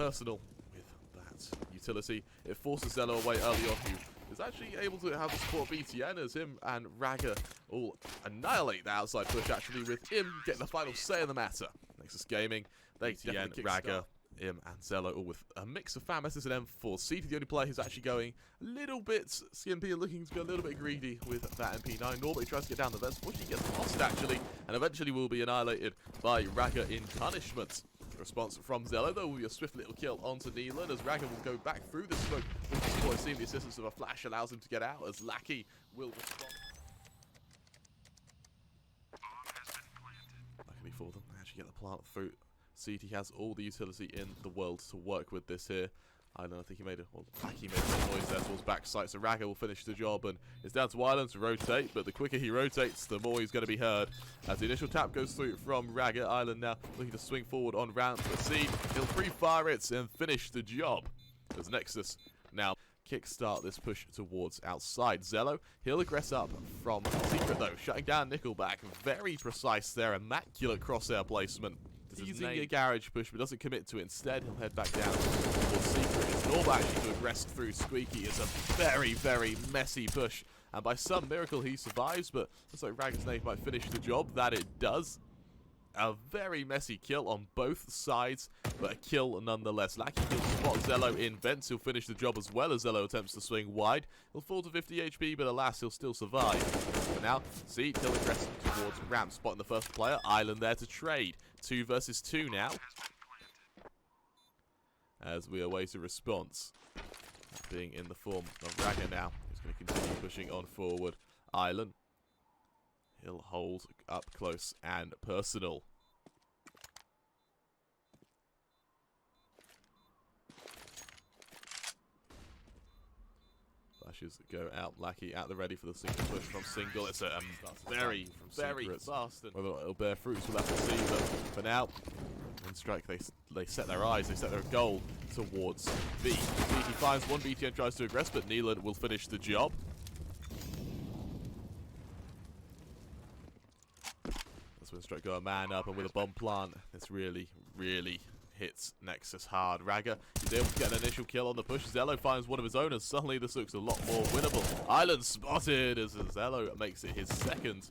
Personal with that utility. It forces Zello away early on, who is actually able to have the support of BTN as him and Raga all annihilate the outside push, actually, with him getting the final say in the matter. Nexus Gaming, they BTN, Raga, him and Zello, all with a mix of fan messes and M4. Seed, the only player who's actually going a little bit skimpy and looking to be a little bit greedy with that MP9. Norbert tries to get down the vest, which he gets lost actually, and eventually will be annihilated by Raga in punishment. The response from Zello, though, will be a swift little kill onto Neelan as Raga will go back through the smoke. Before seeing the assistance of a flash allows him to get out, as Lackey will respond. Luckily for them, they actually get the plant through. CT has all the utility in the world to work with this here. I don't know, I think he made Lackey made some noise there towards backside, so Raga will finish the job, and it's down to Island to rotate, but the quicker he rotates, the more he's going to be heard. As the initial tap goes through from Raga, Island now looking to swing forward on ramp, but Seed, he'll pre-fire it and finish the job. As Nexus now kickstart this push towards outside. Zello, he'll aggress up from Secret though, shutting down Nickelback. Very precise there, immaculate crosshair placement. Using a garage push, but doesn't commit to it. Instead, he'll head back down towards Secret. It's Norb actually to aggress through Squeaky. It's a very, very messy push. And by some miracle, he survives, but looks like Rag's nade might finish the job. That it does. A very messy kill on both sides, but a kill nonetheless. Lackey kills spot Zello in vents. He'll finish the job as well as Zello attempts to swing wide. He'll fall to 50 HP, but alas, he'll still survive. For now, see, he'll aggress towards ramp, spotting the first player. Island there to trade. 2 versus 2 now. As we await a response. Being in the form of Raga now. He's going to continue pushing on forward. Island. He'll hold up close and personal. Flashes go out. Lackey at the ready for the single push from single. It's a very fast. And whether it'll bear fruits, we'll have to see. But for now, Winstrike, they set their eyes, they set their goal towards B. BT finds one, BTN tries to aggress, but Neelan will finish the job. Winstrike go a man up, and with a bomb plant, this really hits Nexus hard. Raga is able to get an initial kill on the push. Zello finds one of his own, and suddenly this looks a lot more winnable. Island spotted as Zello makes it his second.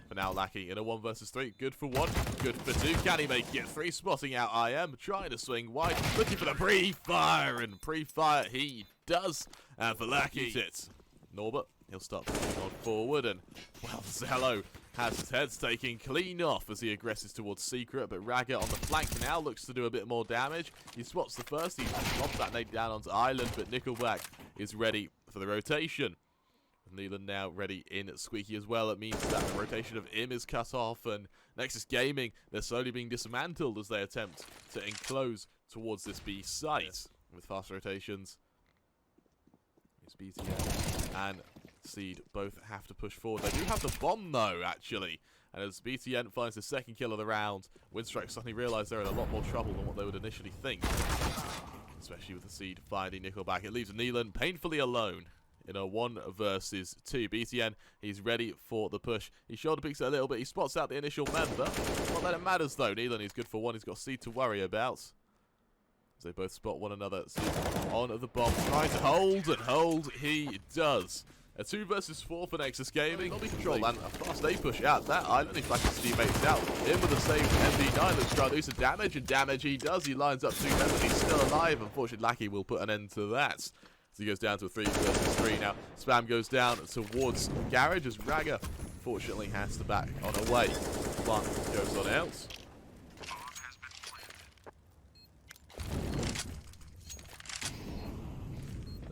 For now, Lackey in a 1 versus 3. Good for 1, good for 2. Can he make it? 3 spotting out IM, trying to swing wide, looking for the pre-fire, and pre-fire he does. And for Lackey, it. Norbert, he'll start pushing on forward, and well, Zello has his heads taken clean off as he aggresses towards Secret, but Raga on the flank now looks to do a bit more damage. He spots the first, he lobs that nade down onto Island, but Nickelback is ready for the rotation. Neelan now ready in Squeaky as well. It means that the rotation of Im is cut off, and Nexus Gaming, they're slowly being dismantled as they attempt to enclose towards this B site. With fast rotations, it's BTN and Seed both have to push forward. They do have the bomb though, actually. And as BTN finds the second kill of the round, Winstrike suddenly realise they're in a lot more trouble than what they would initially think. Especially with the Seed finding Nickelback. It leaves Neelan painfully alone in a 1 versus 2. BTN, he's ready for the push. He shoulder peeks it a little bit. He spots out the initial member. Not that it matters though. Neelan, he's good for 1. He's got Seed to worry about. As they both spot one another. Seed on the bomb, trying to hold, and hold he does. A 2 versus 4 for Nexus Gaming. Lobby control and a fast A push out that Island. He flashes his teammates out. In with a save MD9. Let's try to do some damage, and damage he does. He lines up 2 men, but he's still alive. Unfortunately, Lackey will put an end to that. So he goes down to a 3 versus 3 now. Spam goes down towards Garage as Raga, fortunately, has to back on away. Plant goes on out.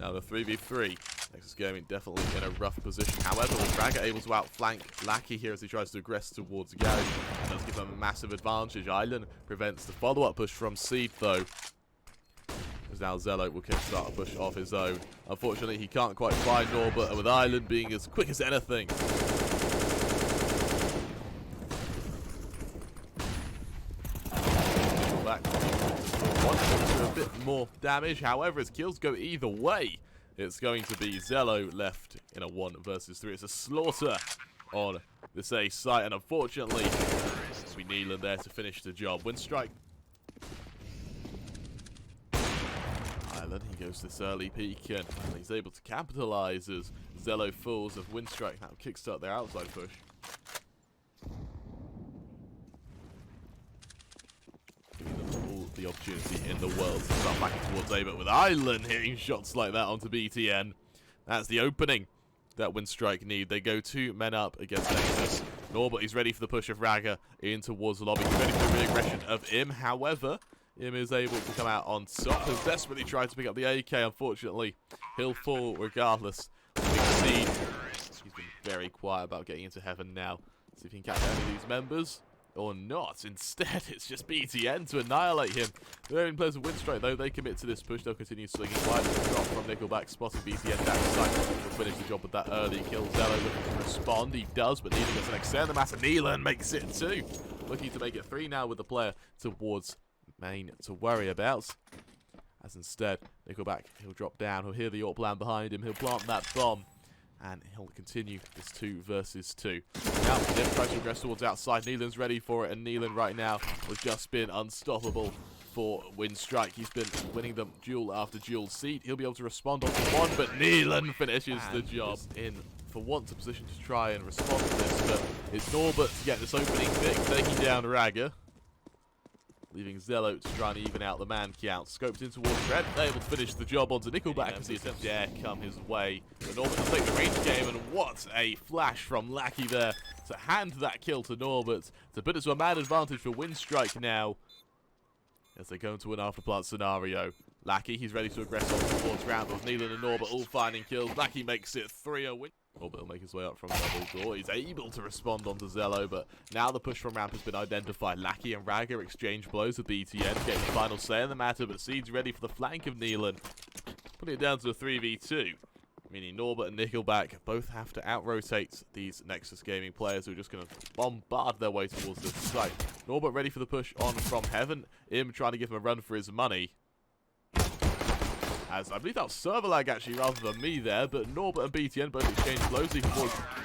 Now the 3v3. Nexus Gaming definitely in a rough position. However, with Raga able to outflank Lackey here as he tries to aggress towards Garage, it does give him a massive advantage. Island prevents the follow-up push from Seed though. As now Zello will kickstart a push off his own. Unfortunately, he can't quite find Norbert, and with Island being as quick as anything. Back to a bit more damage. However, his kills go either way. It's going to be Zello left in a 1 versus 3. It's a slaughter on this A site, and unfortunately, we Neelan there to finish the job. Winstrike then he goes this early peek, and he's able to capitalize as Zello falls of Winstrike. Now kickstart their outside push. Giving them all the opportunity in the world to start backing towards A, but with Island hitting shots like that onto BTN, that's the opening that Winstrike need. They go 2 men up against Nexus. Norbert is ready for the push of Raga in towards the lobby. He's ready for the re-aggression of Im. However, Im is able to come out on top. He's desperately tried to pick up the AK. Unfortunately, he'll fall regardless. He's been very quiet about getting into heaven now. See if he can catch any of these members or not. Instead, it's just BTN to annihilate him. The only players of Winstrike, though, they commit to this push. They'll continue swinging wide. Drop from Nickelback, spotting BTN down the side. Will finish the job with that early kill. Zello looking to respond. He does, but neither gets an extend the matter. Neelan makes it 2. Looking to make it 3 now with the player towards main to worry about. As instead, Nickelback, he'll drop down. He'll hear the AWP land behind him. He'll plant that bomb. And he'll continue this 2 versus 2. Now, Nim tries to progress towards outside. Neelan's ready for it, and Neelan right now has just been unstoppable for Winstrike. He's been winning them duel after duel. Seed, he'll be able to respond on the one, but Neelan finishes the job in for once a position to try and respond to this, but it's Norbert to get this opening pick, taking down Raga. Leaving Zello to try and even out the man count. Scoped in towards Red, able to finish the job onto Nickelback as he attempts to dare come his way. But Norbert will take the range game, and what a flash from Lackey there to hand that kill to Norbert to put it to a man advantage for Winstrike now as they go into an afterplant scenario. Lackey, he's ready to aggress on towards round with Neelan and Norbert all finding kills. Lackey makes it 3-0 win. Norbert will make his way up from double door. He's able to respond onto Zello, but now the push from ramp has been identified. Lackey and Raga exchange blows with BTN, getting the final say in the matter, but Seed's ready for the flank of Neelan, putting it down to a 3v2. Meaning Norbert and Nickelback both have to out-rotate these Nexus Gaming players who are just going to bombard their way towards this site. Norbert ready for the push on from heaven. Im trying to give him a run for his money. As I believe that was server lag actually rather than me there, but Norbert and BTN both exchange blows.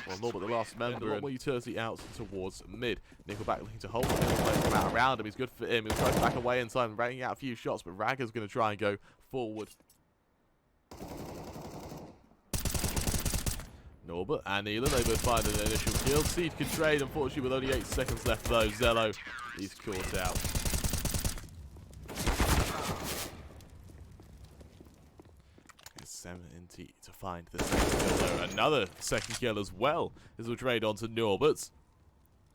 Well, Norbert the last member, and a lot more utility out towards mid. Nickelback looking to hold him, come out around him. He's good for him. He'll try to back away in time, ranging out a few shots, but Raga's going to try and go forward. Norbert and Neelan, they both find an initial kill. Seed can trade, unfortunately, with only 8 seconds left though. Zello, he's caught out. 70 to find the second kill though. Another second kill as well as we'll trade on to Norbert.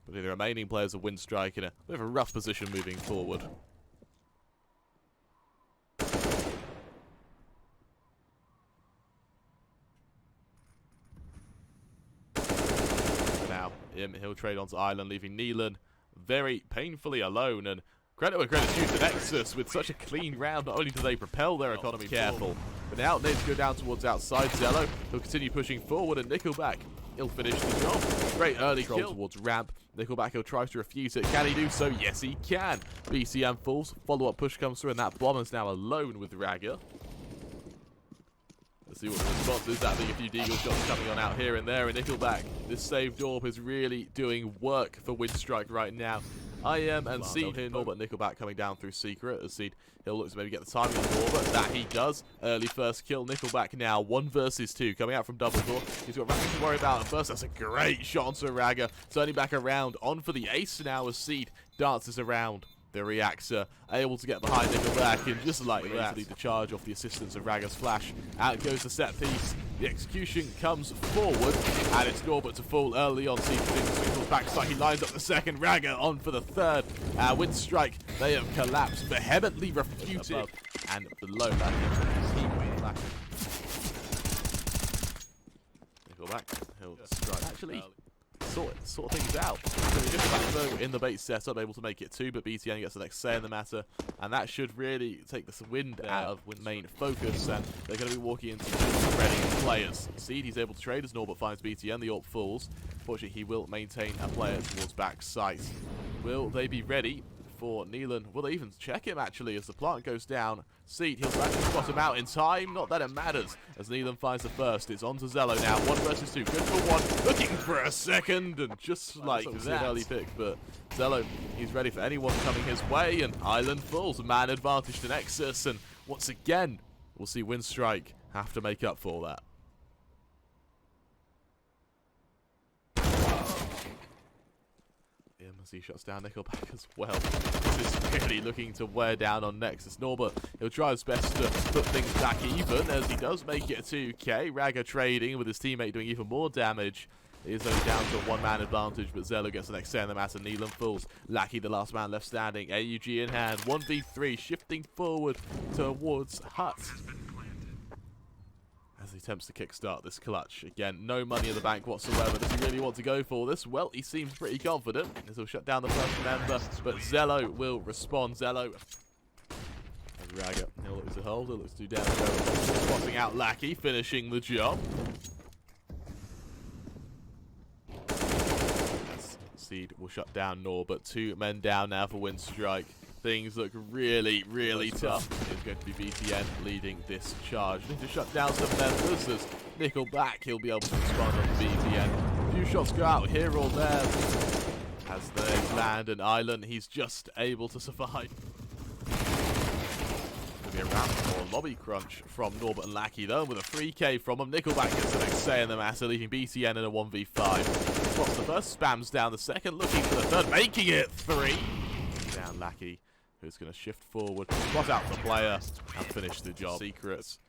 But the remaining players of Winstrike in a bit of a rough position moving forward. Now, he'll trade on to Island, leaving Neelan very painfully alone. And credit where credit's due to Nexus with such a clean round. Not only do they propel their economy careful, but now they need to go down towards outside. Zello, he'll continue pushing forward, and Nickelback, he'll finish the job. Great early kill towards ramp. Nickelback, he'll try to refuse it. Can he do so? Yes, he can. BCM falls. Follow-up push comes through, and that bomb is now alone with Raga. Let's see what the response is. That being a few deagle shots coming on out here and there, and Nickelback, this saved AWP is really doing work for Winstrike right now. IM and Seed here, Norbert Nickelback coming down through Secret as Seed, he'll look to maybe get the timing on Norbert. That he does. Early first kill. Nickelback now 1 versus 2 coming out from double door. He's got Raga to worry about at first. That's a great shot onto Raga. Turning back around on for the ace now as Seed dances around the reactor, able to get behind Nickelback, and just like that, lead the charge off the assistance of Raga's flash. Out goes the set piece. The execution comes forward, and it's Norbert to fall early on. Seed swings backside. He lines up the second. Raga on for the third. Winstrike, they have collapsed, vehemently refuted, and below that, Nickelback, he'll strike. Actually, sort things out. So just in the bait setup, able to make it 2, but BTN gets the next say in the matter, and that should really take the wind out of main focus, and they're going to be walking into ready players. Seed, he's able to trade as Norbert finds BTN, the AWP falls. Fortunately, he will maintain a player towards back sight. Will they be ready for Neelan? Will they even check him actually as the plant goes down? Seed, he'll actually spot him out in time. Not that it matters as Neelan finds the first. It's on to Zello now. 1 versus 2. Good for 1. Looking for a second. And just like that, early pick. But Zello, he's ready for anyone coming his way. And Island falls. Man advantage to Nexus. And once again, We'll see Winstrike have to make up for that. As he shuts down Nickelback as well. This is really looking to wear down on Nexus. Norbert, he'll try his best to put things back even as he does make it 2k. Raga trading with his teammate doing even more damage. He is only down to a one-man advantage, but Zello gets the next 10 of the mass and Neelan falls. Lackey, the last man left standing. AUG in hand. 1v3, shifting forward towards Hut. As he attempts to kickstart this clutch. Again, no money in the bank whatsoever. Does he really want to go for this? Well, he seems pretty confident as he'll shut down the first member, but Zello will respond. Zello. And Raga, he'll look to hold, he'll look to do damage. Spotting out Lackey, finishing the job. As Seed will shut down Norbert. 2 men down now for Winstrike. Things look really, really tough. It's going to be BTN leading this charge. Need to shut down some members as Nickelback. He'll be able to respond on BTN. A few shots go out here or there. As they land an island, he's just able to survive. Going to be a round for lobby crunch from Norbert and Lackey though, with a 3k from him. Nickelback gets the next say in the matter, leaving BTN in a 1v5. Spots the first, spams down the second, looking for the third, making it 3. Down Lackey, who's going to shift forward, spot out the player, and finish the job. Secrets.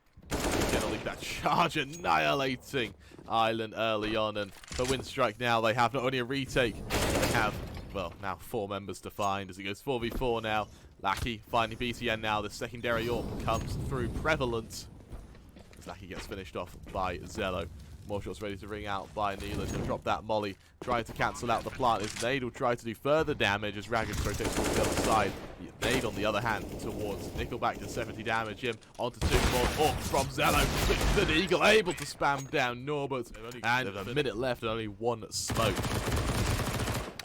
Generally that charge annihilating Island early on, and for Winstrike now, they have not only a retake, they have, well, now 4 members to find as it goes 4v4 now. Lackey finding BTN now, the secondary AWP comes through prevalent as Lackey gets finished off by Zello. More shots ready to ring out by Neelan. He'll drop that molly, trying to cancel out the plant. His nade will try to do further damage as Ragged rotates towards the other side. The nade, on the other hand, towards Nickelback to 70 damage him. Onto 2 more AWPs from Zello. The Eagle able to spam down Norbert. And a minute left and only 1 smoke.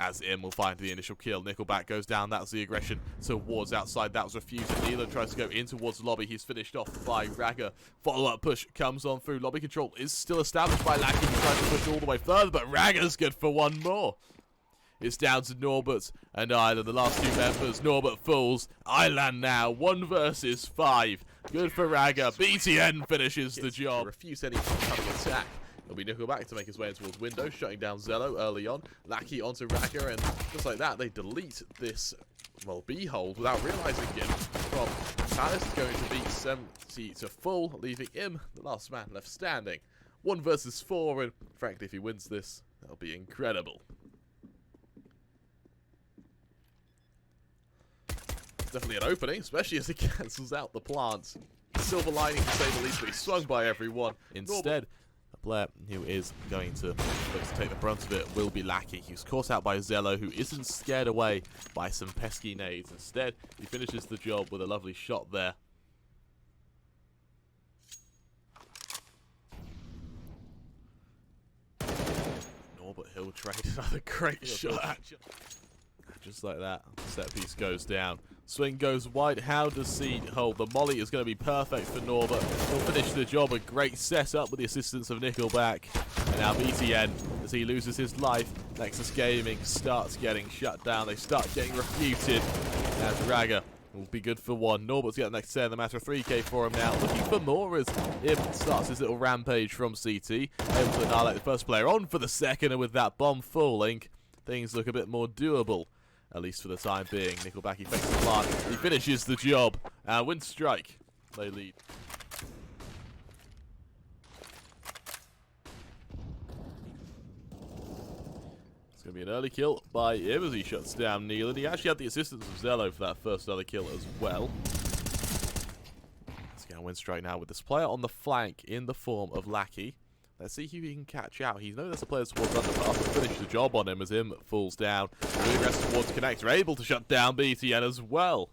As Im will find the initial kill. Nickelback goes down. That's the aggression towards outside. That was refused. Neelan tries to go in towards lobby. He's finished off by Raga. Follow-up push comes on through. Lobby control is still established by Lackey. He tries to push all the way further, but Raga's good for 1 more. It's down to Norbert and Island, the last 2 members. Norbert falls. Island now, 1 versus 5. Good for Raga. BTN finishes the job. Refuse any kind of attack. It'll be Nickelback to make his way in towards window, shutting down Zello early on. Lackey onto Raga, and just like that, they delete this, well, B-hold without realising it. From Palace going to beat 70 to full, leaving him the last man left standing. 1 versus 4, and frankly, if he wins this, that'll be incredible. Definitely an opening, especially as he cancels out the plant. Silver lining to say the least, but he's swung by everyone. Instead, the player who is going to look to take the brunt of it will be Lackey. He's caught out by Zello, who isn't scared away by some pesky nades. Instead, he finishes the job with a lovely shot there. Norbert Hill trade another great shot. Just like that, set piece goes down. Swing goes wide. How does Seed hold? The molly is going to be perfect for Norbert. He'll finish the job. A great setup with the assistance of Nickelback. And now BTN, as he loses his life, Nexus Gaming starts getting shut down. They start getting refuted. As Raga will be good for 1. Norbert's getting the next 10. The matter of 3k for him now. Looking for more as Im starts his little rampage from CT. Able to annihilate the first player on for the second. And with that bomb falling, things look a bit more doable. At least for the time being. Nickelback, he fakes the plant. He finishes the job. Winstrike, they lead. It's going to be an early kill by him as he shuts down Neelan. He actually had the assistance of Zello for that first other kill as well. Let's get on Winstrike now with this player on the flank in the form of Lackey. Let's see who he can catch out. He knows there's a player towards underpass to finish the job on him as him falls down. Really aggressive towards Connector, able to shut down BTN as well.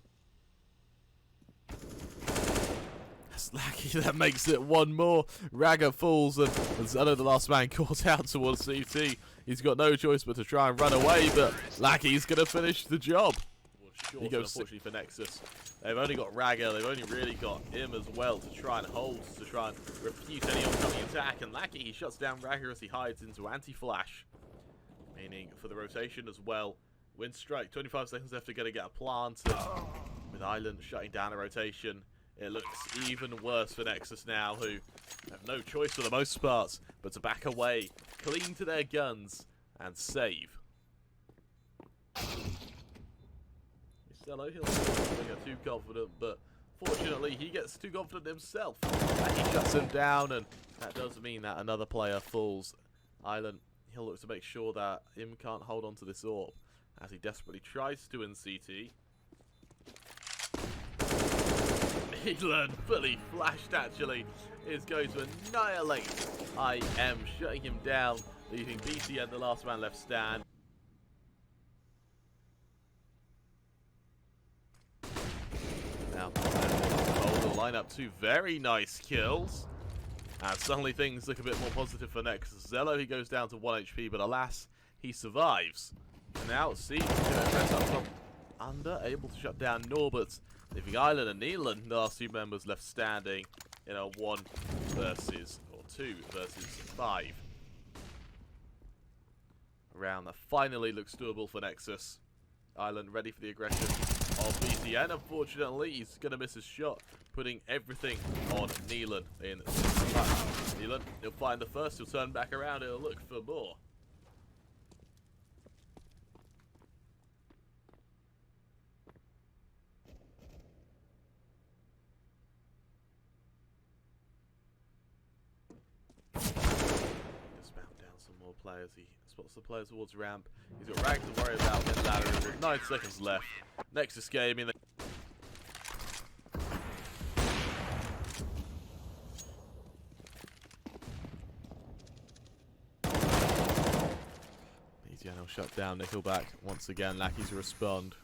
That's Lackey, that makes it 1 more. Raga falls and Zello, the last man, caught out towards CT. He's got no choice but to try and run away, but Lackey's going to finish the job. He goes, unfortunately, for Nexus. They've only got Raga, they've only really got him as well to try and hold, to try and refute any oncoming attack. And Lackey, he shuts down Raga as he hides into anti-flash. Meaning for the rotation as well. Winstrike, 25 seconds left to get a plant. And with Island shutting down a rotation, it looks even worse for Nexus now, who have no choice for the most part but to back away, cling to their guns, and save. Cello, he'll get too confident, but fortunately he gets too confident himself. And he shuts him down, and that does mean that another player falls. Island, he'll look to make sure that Im can't hold on to this orb, as he desperately tries to in CT. Island, fully flashed actually, is going to annihilate IM, shutting him down, leaving BTN the last man left stand. Now, hold the lineup, 2 very nice kills. And suddenly things look a bit more positive for Nexus. Zello, he goes down to 1 HP, but alas, he survives. And now, Siege is going to press up from under, able to shut down Norbert, leaving Island and Neelan, the last 2 members left standing in a 1 versus, or 2 versus 5. A round that finally looks doable for Nexus. Island ready for the aggression of BTN. Unfortunately, he's going to miss his shot, putting everything on Neelan in this match. Neelan, he'll find the first, he'll turn back around, he'll look for more. Some more players. He spots the players towards ramp. He's got Rag to worry about in ladder. 9 seconds left. Nexus gaming. BTN will shut down Nickelback once again. Lucky to respond.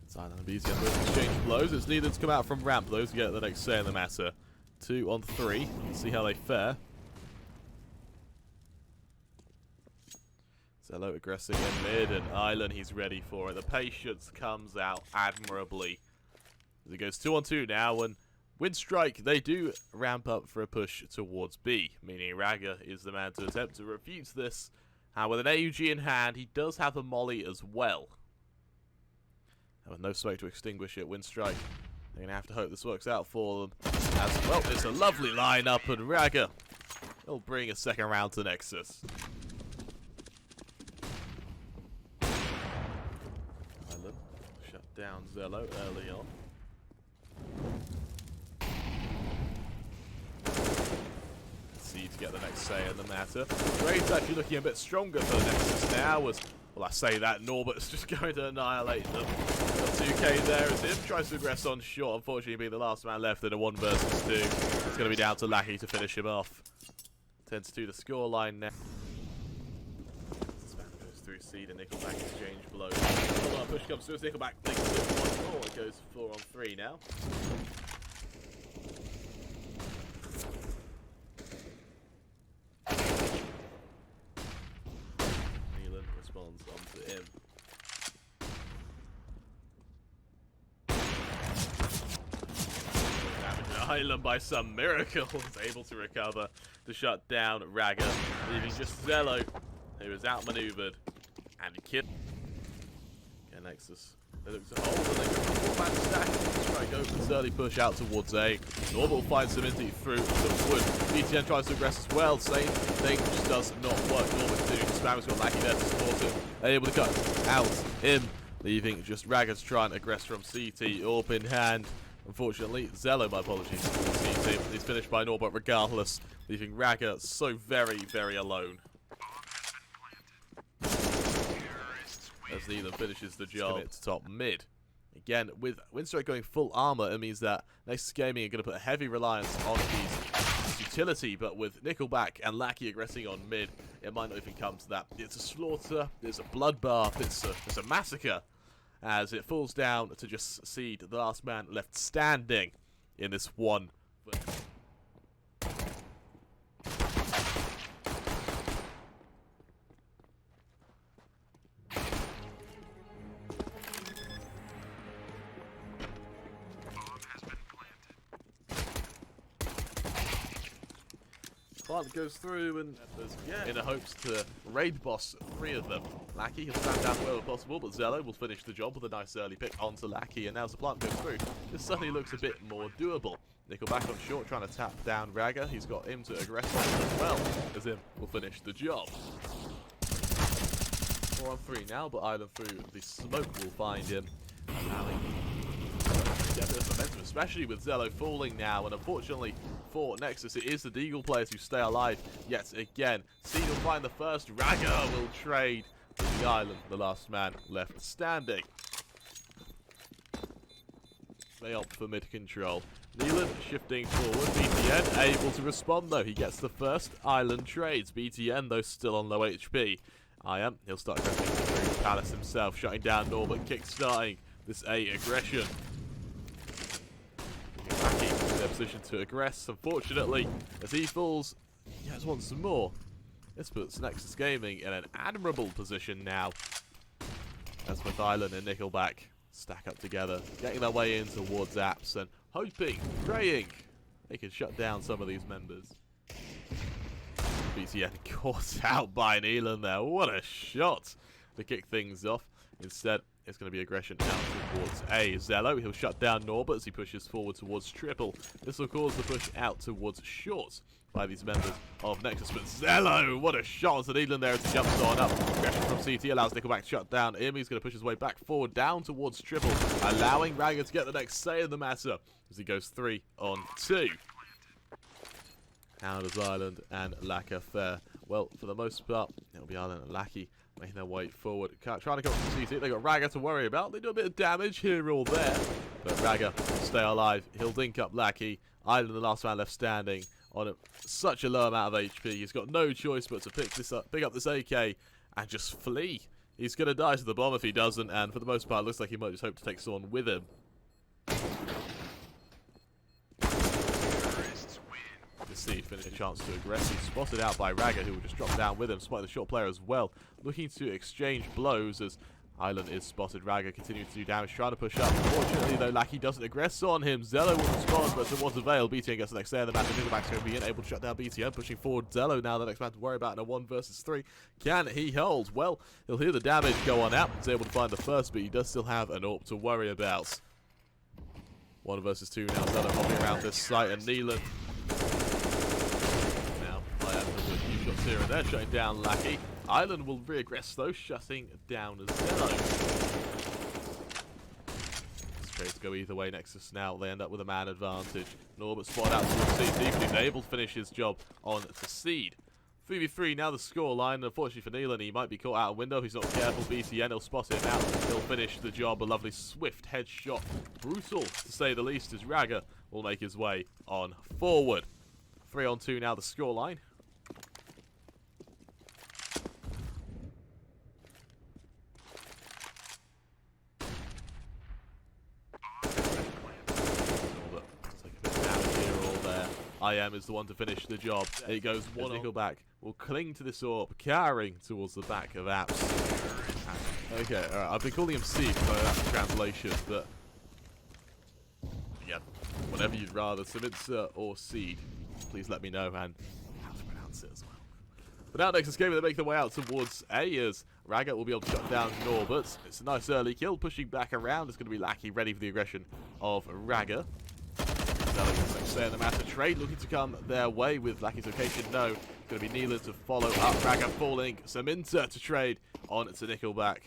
Silent and BTN both exchange blows. It's needed to come out from ramp though to get the next say in the matter. 2 on 3. Let's see how they fare. Zello aggressing in mid, and Island, he's ready for it. The patience comes out admirably. As it goes 2 on 2 now, and Winstrike, they do ramp up for a push towards B, meaning Raga is the man to attempt to refute this. And with an AUG in hand, he does have a molly as well. And with no smoke to extinguish it, Winstrike, they're going to have to hope this works out for them. As well, it's a lovely lineup, and Raga will bring a second round to Nexus. Island shut down Zello early on. Let's see to get the next say in the matter. Raid's actually looking a bit stronger for Nexus now, as well, I say that, Norbert's just going to annihilate them. Got 2k there as him tries to aggress on shot, unfortunately being the last man left in a 1 versus 2. It's going to be down to Lackey to finish him off. 10-2 the scoreline now. Spam goes through Seed and Nickelback exchange blows. Follow-up push comes through as Nickelback takes it 1-4. It goes 4 on 3 now. Responds onto him. Damage to Island by some miracle is able to recover to shut down Raga, leaving just Zello, who is outmaneuvered and killed. Okay, Nexus. They look to hold and they go for 4-man stack. Try to go for this early push out towards A. Normal finds some into through some wood. BTN tries to aggress as well. Same thing just does not work. Normal too. Spammer's got Lackey there to support him. Able to cut out him, leaving just Raga to try and aggress from CT. Orb in hand. Unfortunately, Zello, my apologies, CT is finished by Norbert regardless, leaving Raga so very, very alone. As Neelan finishes the job to top mid. Again, with Winstrike going full armor, it means that Nexus Gaming are going to put a heavy reliance on his utility, but with Nickelback and Lackey aggressing on mid, it might not even come to that. It's a slaughter, it's a bloodbath, it's a massacre, as it falls down to just Seed, the last man left standing in this 1. plant goes through, and in the hopes to raid boss 3 of them. Lackey, he'll stand down wherever possible, but Zello will finish the job with a nice early pick onto Lackey, and now as the plant goes through, this suddenly looks a bit more doable. Nickel back on short, trying to tap down Raga. He's got him to aggress on as well, as him will finish the job. 4 on 3 now, but Island through the smoke will find him, allowing to get a bit of momentum, especially with Zello falling now, and unfortunately for Nexus, it is the Deagle players who stay alive yet again. Seed will find the first, Raga will trade with the Island, the last man left standing. They opt for mid-control. Neelan shifting forward, BTN able to respond though, he gets the first Island trades. BTN though still on low HP. He'll start going through Palace himself, shutting down Norbert, kick-starting this A aggression. Lackey in their position to aggress, unfortunately, as he falls, he has once more. This puts Nexus Gaming in an admirable position now, as both Island and Nickelback stack up together, getting their way in towards apps and hoping, praying they can shut down some of these members. BTN caught out by Neelan there. What a shot to kick things off. Instead, it's going to be aggression out towards A. Zello, he'll shut down Norbert as he pushes forward towards triple. This will cause the push out towards short by these members of Nexus. But Zello, what a shot to Neelan there as he jumps on up. Aggression from CT allows Nickelback to shut down him. He's going to push his way back forward down towards triple, allowing Raga to get the next say in the matter as he goes 3 on 2. How does Island and Lacka fare? Well, for the most part, it'll be Island and Lackey making their way forward. Trying to go from CT. They've got Raga to worry about. They do a bit of damage here or there, but Raga will stay alive. He'll dink up Lackey. Island, the last man left standing, on such a low amount of HP. He's got no choice but to pick up this AK and just flee. He's going to die to the bomb if he doesn't, and for the most part, it looks like he might just hope to take someone with him. Seed finishing a chance to aggress. He's spotted out by Raga, who will just drop down with him, spotting the short player as well, looking to exchange blows as Island is spotted. Raga continues to do damage, trying to push up. Unfortunately though, Lackey doesn't aggress on him. Zello will respond, but to what avail? BTN gets the next day in the match. Nickelback's going to be able to shut down BTN, pushing forward Zello now the next man to worry about in a 1 versus 3. Can he hold? Well, he'll hear the damage go on out. He's able to find the first, but he does still have an AWP to worry about. 1 versus 2 now. Zello hopping around this site, and Neelan here and there, shutting down Lackey. Island will re-aggress though, shutting down Zello. This trades go either way. Nexus now, they end up with a man advantage. Norbert spotted out towards CT, but he's able to finish his job on to Seed. 3v3 now the score line. Unfortunately for Neelan, he might be caught out a window if he's not careful. BTN will spot him out. He'll finish the job. A lovely swift headshot. Brutal to say the least, as Raga will make his way on forward. 3 on 2 now the score line. IM is the one to finish the job. There he goes, one Nickelback will cling to this AWP, carrying towards the back of apps. Okay, alright, I've been calling him Seed, so that's the translation, but yeah, whatever you'd rather, Samitsa or Seed, please let me know and how to pronounce it as well. But now Nexus Gaming, they make their way out towards A as Raga will be able to shut down Norbert. It's a nice early kill, pushing back around. It's going to be Lackey ready for the aggression of Raga. Stay in the matter. Trade looking to come their way with Lackey's location. No, going to be Neelan to follow up. Raga falling. Saminta to trade on to Nickelback.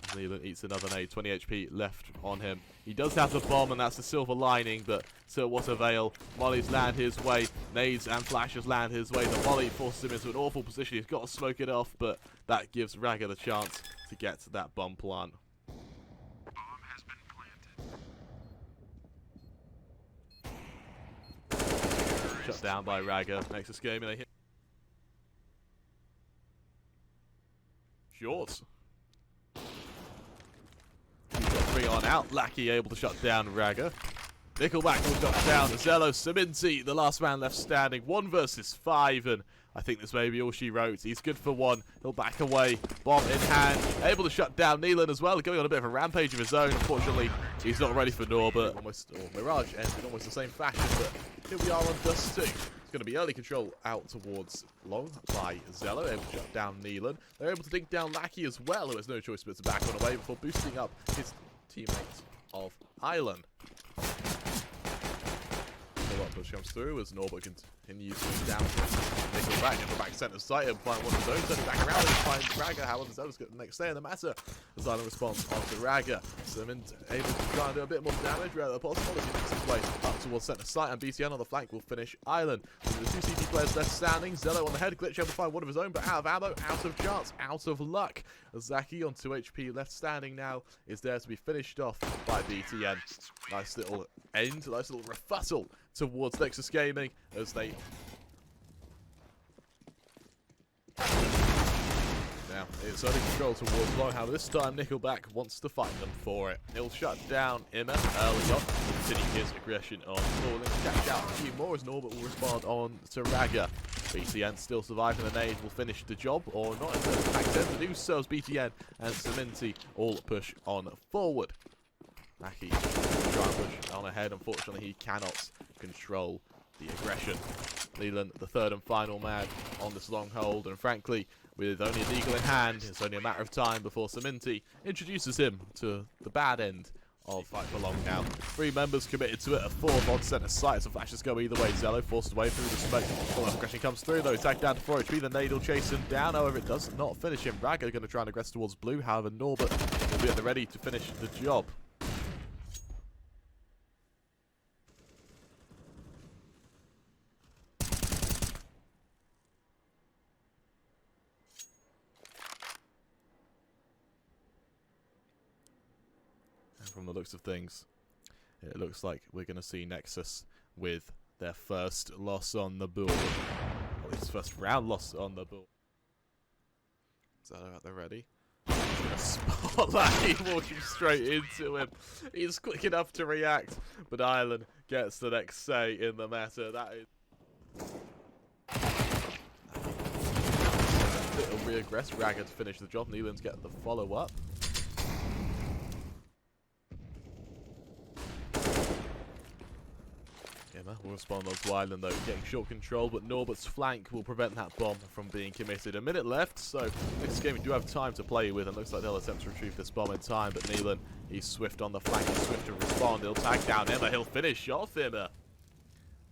Neelan eats another nade. 20 HP left on him. He does have the bomb, and that's the silver lining, but to what avail? Mollies land his way. Nades and flashes land his way. The volley forces him into an awful position. He's got to smoke it off, but that gives Raga the chance to get to that bomb plant. Shut down by Raga. Nexus Gaming, they hit short. He's got 3 on out. Lackey able to shut down Raga. Nickelback will shut down. Zello, Seminti, the last man left standing. 1 versus 5, and I think this may be all she wrote. He's good for 1. He'll back away. Bomb in hand. Able to shut down Neelan as well. Going on a bit of a rampage of his own. Unfortunately, he's not ready for Norbert. Mirage ends in almost the same fashion, but here we are on Dust 2. It's going to be early control out towards Long by Zello. Able to shut down Neelan. They're able to dink down Lackey as well, who has no choice but to back on away before boosting up his teammates of Island. Push comes through as Norbert continues to push down Nickelback in the back centre site and find one of his own, turning back around and finds Raga. However, Zello's got the next stay in the matter. The silent response onto Raga. Simmons able to try and do a bit more damage rather than possible as he makes his way up towards centre site, and BTN on the flank will finish Island. With the 2 CT players left standing, Zello on the head, Glitch able to find one of his own, but out of ammo, out of chance, out of luck. Zaki on 2 HP left standing now is there to be finished off by BTN. Nice little end, nice little refutal towards Nexus Gaming as they now it's early control towards Long. However, this time Nickelback wants to fight them for it. He'll shut down Imma early on, continuing his aggression on Falling. Catch out a few more as Norbert will respond on to Raga. BTN still surviving the nade will finish the job, or not as the pack tends to do so as BTN and Seminti all push on forward. Mackie trying to push on ahead. Unfortunately, he cannot control the aggression. Leland, the third and final man on this long hold, and frankly, with only a eagle in hand, it's only a matter of time before Seminti introduces him to the bad end of Fight for Long now. 3 members committed to it, a 4th on centre site, so flashes go either way. Zello forced away through the smoke. Full aggression comes through though, tagged down to 4 HP, the nade will chase him down, however it does not finish him. Raga going to try and aggress towards blue, however Norbert will be at the ready to finish the job. From the looks of things, it looks like we're going to see Nexus with their first loss on the board. Or his first round loss on the board. Zello at the ready. He's going to spotlight. He walking straight into him. He's quick enough to react, but Island gets the next say in the matter. That is... Little re-aggress. Raga to finish the job. Neelan's get the follow-up. Will respond on to Island though, getting short control, but Norbert's flank will prevent that bomb from being committed. A minute left, so next game we do have time to play with, and looks like they'll attempt to retrieve this bomb in time, but Neelan, he's swift on the flank, he's swift to respond, he'll tag down Imma, he'll finish off Imma,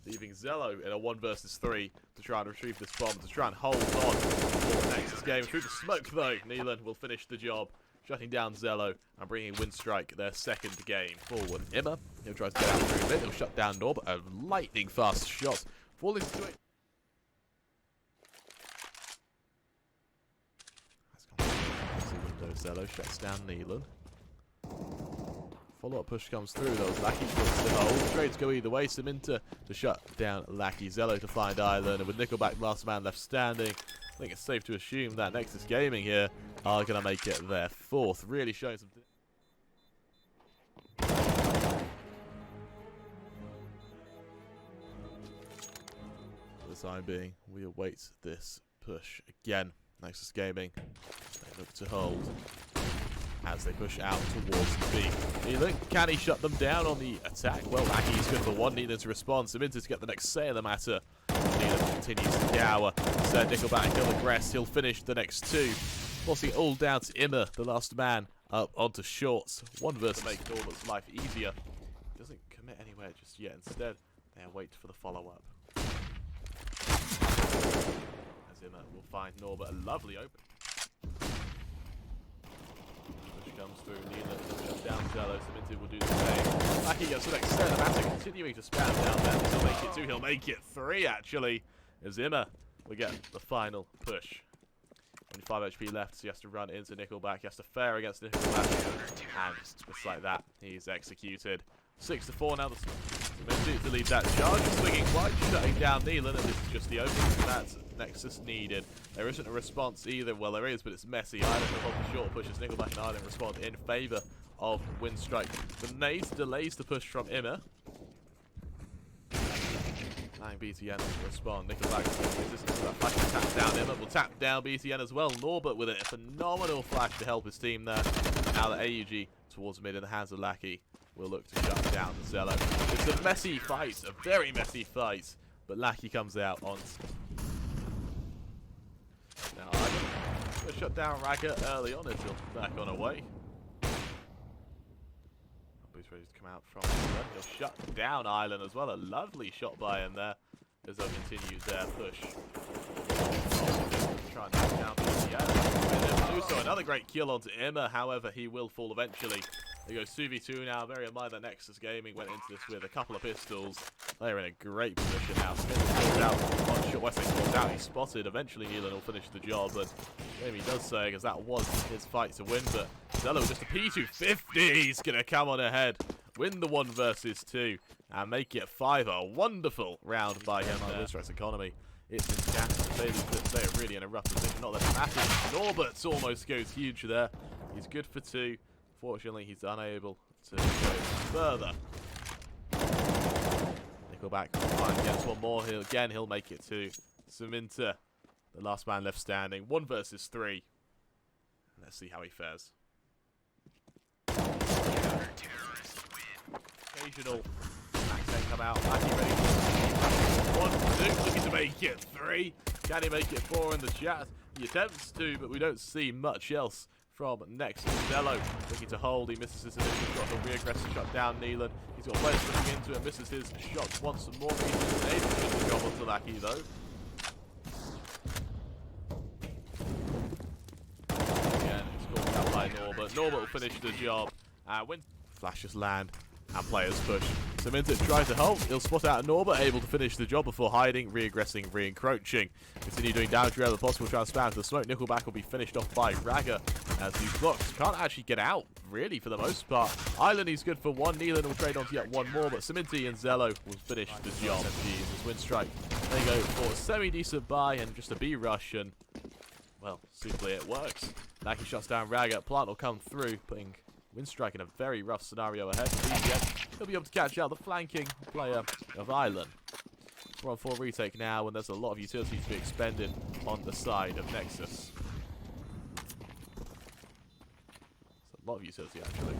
leaving Zello in a 1 versus 3 to try and retrieve this bomb, to try and hold on for the Nexus game. Through the smoke though, Neelan will finish the job, shutting down Zello and bringing Winstrike their 2nd game forward. Imma, he'll try to get out through a bit, he'll shut down Norbert, a lightning fast shot, falling into it. Window, Zello shuts down Neelan. Follow-up push comes through though, Lackey puts the hold. Trades go either way, Seminta to shut down Lackey, Zello to find Island, and with Nickelback last man left standing, I think it's safe to assume that Nexus Gaming here are going to make it their 4th. Really showing some... For the time being, we await this push again. Nexus Gaming, they look to hold as they push out towards B. Neelan, can he shut them down on the attack? Well, Lackey's good for 1, Neelan to respond. Seminta to get the next say in the matter. Neelan continues to cower. Said Nickelback, he'll aggress, he'll finish the next 2. Forcing it all down to Imma, the last man, up onto shorts. 1 versus make Norbert's life easier. Doesn't commit anywhere just yet. Instead, they wait for the follow-up. As Imma will find Norbert a lovely open. Push comes through, Neelan shuts down Zello, Seminti will do the same. Lackey gets the next set, Matter continuing to spam down there. He'll make it 2, he'll make it 3 actually. As Imma will get the final push. Only 5 HP left, so he has to run into Nickelback. He has to fare against Nickelback. And just like that, he's executed. 6-4 now. Seminti to lead that charge. Swinging wide, shutting down Neelan, and this is just the opening that Nexus needed. There isn't a response either. Well, there is, but it's messy. Island will hold the short pushes. Nickelback and Island respond in favour of Winstrike. The nade delays the push from Imma. allowing BTN to respond. Nickelback resistance to that flash tap down Imma. Will tap down BTN as well. Norbert with a phenomenal flash to help his team there. Now the AUG towards mid in the hands of Lackey will look to shut down the Zello. It's a messy fight, a very messy fight, but Lackey comes out on. Now Ivan will shut down Ragga early on until back on away. He's ready to come out from the he'll shut down Island as well. A lovely shot by him there as they'll continue their push. Try and knock down BTN. And then do so. Another great kill onto Imma. However, he will fall eventually. They go 2v2 now. Bear in mind that Nexus Gaming went into this with a couple of pistols. They're in a great position now. Smith goes out. One shot, Westlake falls out. He's spotted. Eventually, Nealon will finish the job. And maybe he does so because that was his fight to win. But Zello just a P250. He's going to come on ahead. Win the 1 versus 2. And make it 5. A wonderful round by him on Winstrike's economy. It's in chat. They're really in a rough position. Not that it matters. Norbert's almost goes huge there. He's good for 2. Fortunately, he's unable to go further. Nickelback gets one more. He'll make it 2. Saminta, the last man left standing. 1 versus 3. Let's see how he fares. Occasional Max come out. Lackey ready. 1, 2, looking to make it 3. Can he make it 4 in the chat? He attempts to, but we don't see much else from Nexus. Zello looking to hold. He misses his initial shot. He'll re-aggressive shot down Nealon. He's got players looking into it. Misses his shot once more. He's able to get the job onto Lackey though. Again, it's called out by Norbert. Norbert will finish the job. When flashes land and players push. Saminta tries to hold. He'll spot out Norbert, able to finish the job before hiding, re-aggressing, re-encroaching. Continue doing damage wherever possible, trying to spam to the smoke. Nickelback will be finished off by Ragga as these blocks can't actually get out, really, for the most part. Island, he's good for 1. Nealon will trade on to yet 1 more, but Saminti and Zello will finish the job. SG's Winstrike. They go for a semi-decent buy and just a B rush, and, well, simply it works. Lackey shuts down Ragga. Plant will come through, putting Winstrike in a very rough scenario ahead. He'll be able to catch out the flanking player of Island. We're on 4 retake now, and there's a lot of utility to be expended on the side of Nexus. It's a lot of utility, actually.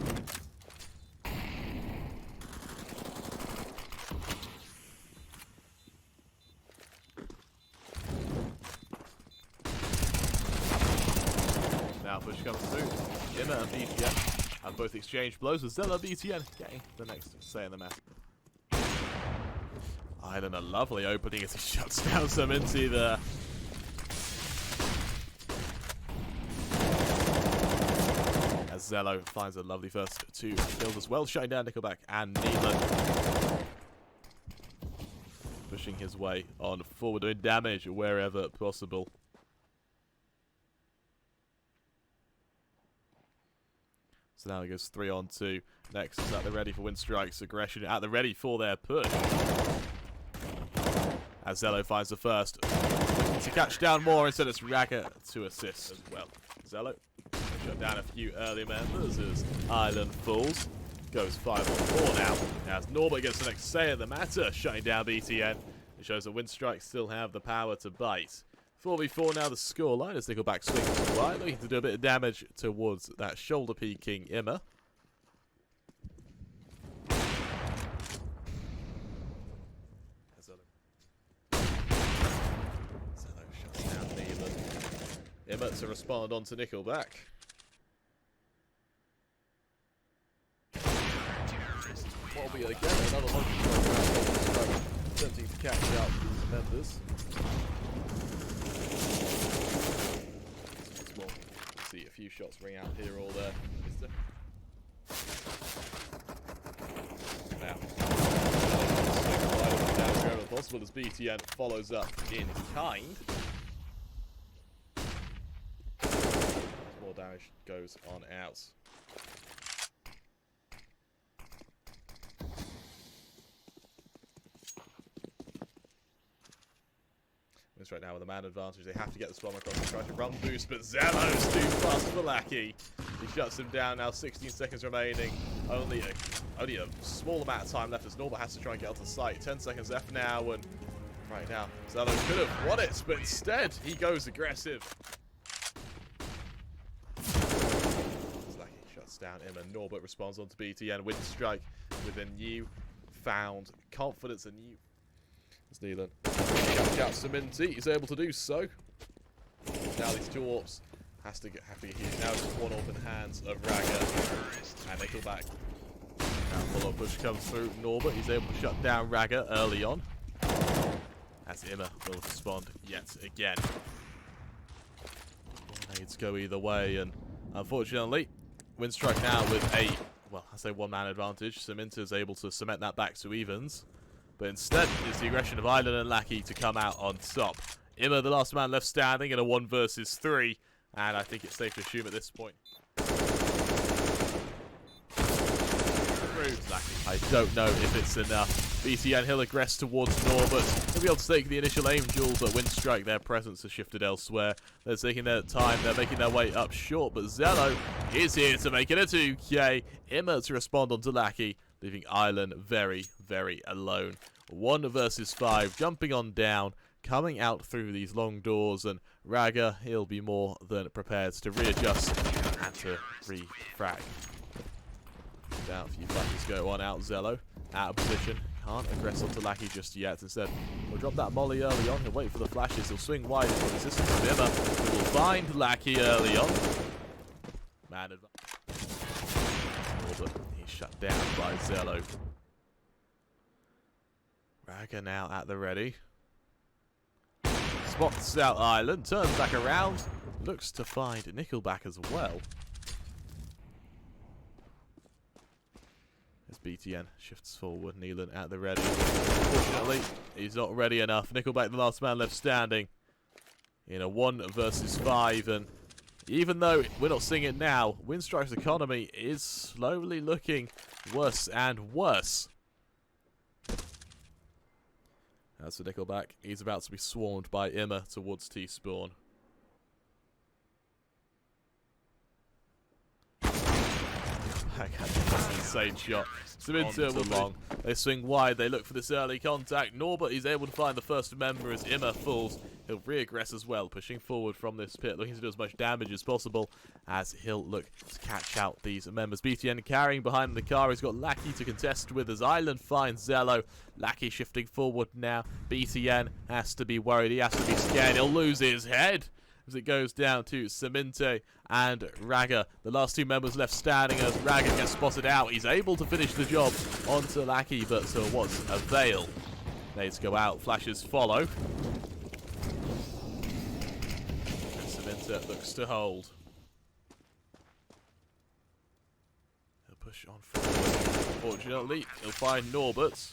Now push comes through. Imma and BTN have both exchanged blows with Zello BTN getting the next say in the match. Island a lovely opening as he shuts down Saminti there. As Zello finds a lovely first 2 kills as well, shutting down Nickelback and Nealon. Pushing his way on forward, doing damage wherever possible. So now it goes 3 on 2. Nexus at the ready for Winstrike's aggression, at the ready for their push. As Zello finds the first. To catch down more, instead it's Ragga to assist as well. Zello shut down a few early members as Island falls. Goes 5 on 4 now. As Norbert gets the next say in the matter, shutting down BTN. It shows that Winstrike still have the power to bite. 4v4 now the scoreline as Nickelback swings to the right, looking to do a bit of damage towards that shoulder peeking Imma. Zello shuts down Nealon. Imma to respond onto Nickelback. What will be again another launch strike attempting to catch out these members. See a few shots ring out here or there. Now, down wherever possible as BTN follows up in kind. More damage goes on out. Right now with a man advantage, they have to get the bomb across and try to run boost, but Zello's too fast for Lackey. He shuts him down now, 16 seconds remaining. Only a small amount of time left as Norbert has to try and get onto the site. 10 seconds left now, and right now. Zello could have won it, but instead he goes aggressive. Lucky shuts down him, and Norbert responds on to BTN. Winstrike with a new-found confidence, a new... As Neelan catch out Ceminti, he's able to do so. Now these two AWPs has to get happy. He's now just one AWP in the hands of Raga and Nickelback. Now follow push comes through. Norbert, he's able to shut down Raga early on. As Imma will respond yet again. Nades go either way, and unfortunately, Winstrike now with a, well, I say one-man advantage. Ceminti is able to cement that back to evens. But instead, it's the aggression of Island and Lackey to come out on top. Imma, the last man left standing in a 1 versus 3. And I think it's safe to assume at this point. I don't know if it's enough. BTN, he'll aggress towards Norbert. He'll be able to take the initial aim duel, but Winstrike, their presence has shifted elsewhere. They're taking their time. They're making their way up short, but Zello is here to make it a 2K. Imma to respond onto Lackey, leaving Island very, very alone. 1 versus 5, jumping on down, coming out through these long doors, and Raga, he'll be more than prepared to readjust and to refrag. Down a few flashes go on out. Zello out of position, can't aggress onto Lackey just yet. Instead, we'll drop that molly early on. He'll wait for the flashes. He'll swing wide for the assistance of Imma, who will find Lackey early on. Man advantage. He's shut down by Zello. Raga now at the ready. Spots out Island, turns back around, looks to find Nickelback as well. As BTN shifts forward, Neelan at the ready. Unfortunately, he's not ready enough. Nickelback, the last man left standing in a 1 versus 5, and even though we're not seeing it now, Winstrike's economy is slowly looking worse and worse. As for Nickelback, he's about to be swarmed by Imma towards T-spawn. That's an insane shot. Ceminti will long. They swing wide. They look for this early contact. Norbert, he's able to find the first member as Imma falls. He'll re-aggress as well, pushing forward from this pit, looking to do as much damage as possible as he'll look to catch out these members. BTN carrying behind the car. He's got Lackey to contest with as Island finds Zello. Lackey shifting forward now. BTN has to be worried. He has to be scared. He'll lose his head as it goes down to Ceminti and Raga. The last 2 members left standing as Raga gets spotted out. He's able to finish the job onto Lackey, but to what's avail. Nades go out, flashes follow. And Ceminti looks to hold. He'll push on forward. Fortunately, he'll find Norbert.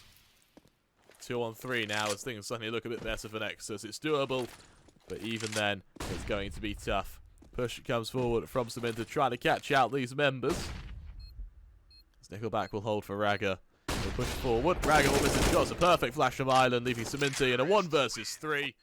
2 on 3 now as things suddenly look a bit better for Nexus. It's doable, but even then, it's going to be tough. Push comes forward from Ceminti, trying to catch out these members. As Nickelback will hold for Raga. He'll push forward. Raga will miss his shot. It's a perfect flash from Island, leaving Ceminti in a 1 versus 3.